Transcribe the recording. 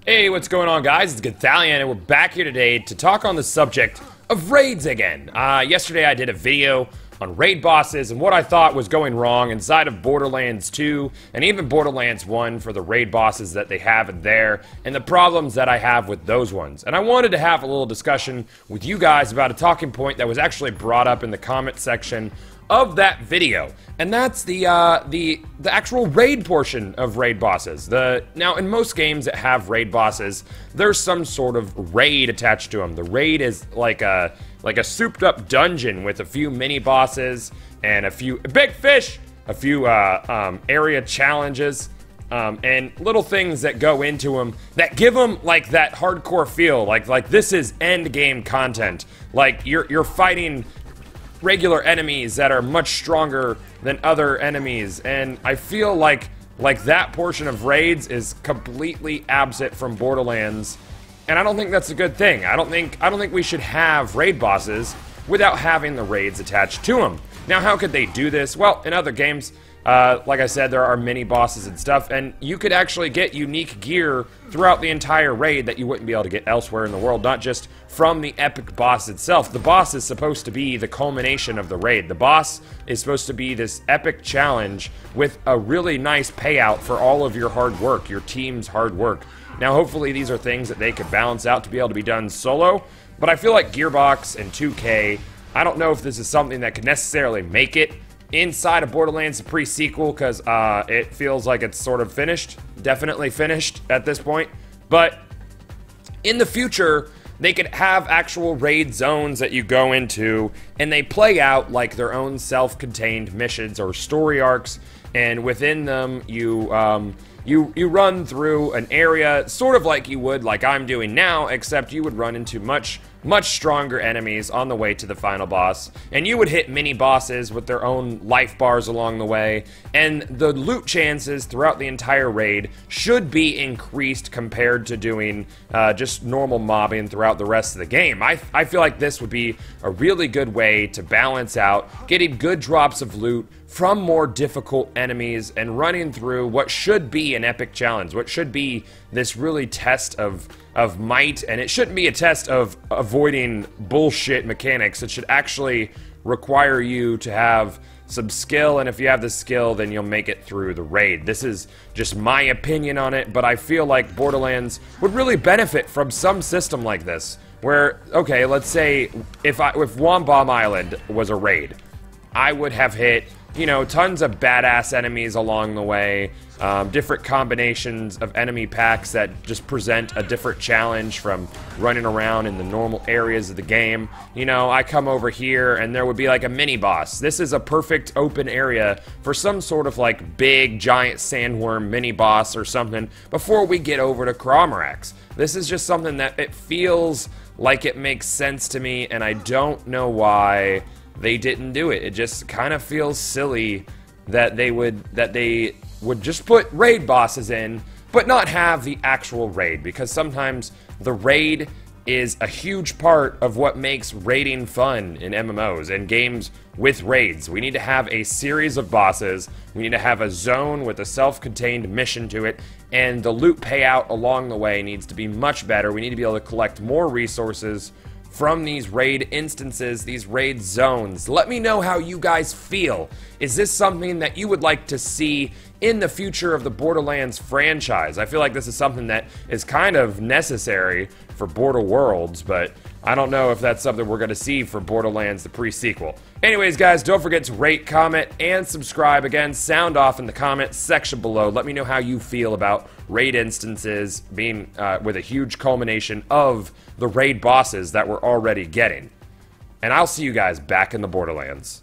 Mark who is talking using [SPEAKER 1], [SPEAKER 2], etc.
[SPEAKER 1] Hey, what's going on, guys? It's Gothalion, and we're back here today to talk on the subject of raids again. Yesterday I did a video on raid bosses and what I thought was going wrong inside of Borderlands 2 and even Borderlands 1 for the raid bosses that they have in there and the problems that I have with those ones. And I wanted to have a little discussion with you guys about a talking point that was actually brought up in the comment section of that video, and that's the actual raid portion of raid bosses. Now, in most games that have raid bosses, there's some sort of raid attached to them. The raid is like a souped-up dungeon with a few mini bosses and a few big fish, a few area challenges, and little things that go into them that give them like that hardcore feel. Like this is end game content. Like you're fighting regular enemies that are much stronger than other enemies, and I feel like that portion of raids is completely absent from Borderlands, and I don't think that's a good thing. I don't think we should have raid bosses without having the raids attached to them. Now, how could they do this? Well, in other games, like I said, there are mini bosses and stuff, and you could actually get unique gear throughout the entire raid that you wouldn't be able to get elsewhere in the world, not just from the epic boss itself. The boss is supposed to be the culmination of the raid. The boss is supposed to be this epic challenge with a really nice payout for all of your hard work, your team's hard work. Now, hopefully these are things that they could balance out to be able to be done solo, but I feel like Gearbox and 2K, I don't know if this is something that could necessarily make it inside of Borderlands, the pre-sequel, because it feels like it's sort of finished. Definitely finished at this point. But in the future, they could have actual raid zones that you go into, and they play out like their own self-contained missions or story arcs, and within them, you run through an area sort of like you would, like I'm doing now, except you would run into much stronger enemies on the way to the final boss, and you would hit mini bosses with their own life bars along the way, and the loot chances throughout the entire raid should be increased compared to doing just normal mobbing throughout the rest of the game. I feel like this would be a really good way to balance out getting good drops of loot from more difficult enemies and running through what should be an epic challenge, what should be this really test of might, and it shouldn't be a test of avoiding bullshit mechanics. It should actually require you to have some skill, and if you have the skill, then you'll make it through the raid. This is just my opinion on it, but I feel like Borderlands would really benefit from some system like this, where, okay, let's say if Womb Island was a raid, I would have hit, you know, tons of badass enemies along the way, different combinations of enemy packs that just present a different challenge from running around in the normal areas of the game. You know, I come over here and there would be like a mini boss. This is a perfect open area for some sort of like big giant sandworm mini boss or something before we get over to Cromarax. This is just something that it feels like it makes sense to me, and I don't know why they didn't do it. It just kind of feels silly that they would just put raid bosses in, but not have the actual raid, because sometimes the raid is a huge part of what makes raiding fun in MMOs and games with raids. We need to have a series of bosses, we need to have a zone with a self-contained mission to it, and the loot payout along the way needs to be much better. We need to be able to collect more resources from these raid instances, these raid zones. Let me know how you guys feel. Is this something that you would like to see in the future of the Borderlands franchise? I feel like this is something that is kind of necessary for Border Worlds, but I don't know if that's something we're going to see for Borderlands, the pre-sequel. Anyways, guys, don't forget to rate, comment, and subscribe. Again, sound off in the comments section below. Let me know how you feel about raid instances being with a huge culmination of the raid bosses that we're already getting. And I'll see you guys back in the Borderlands.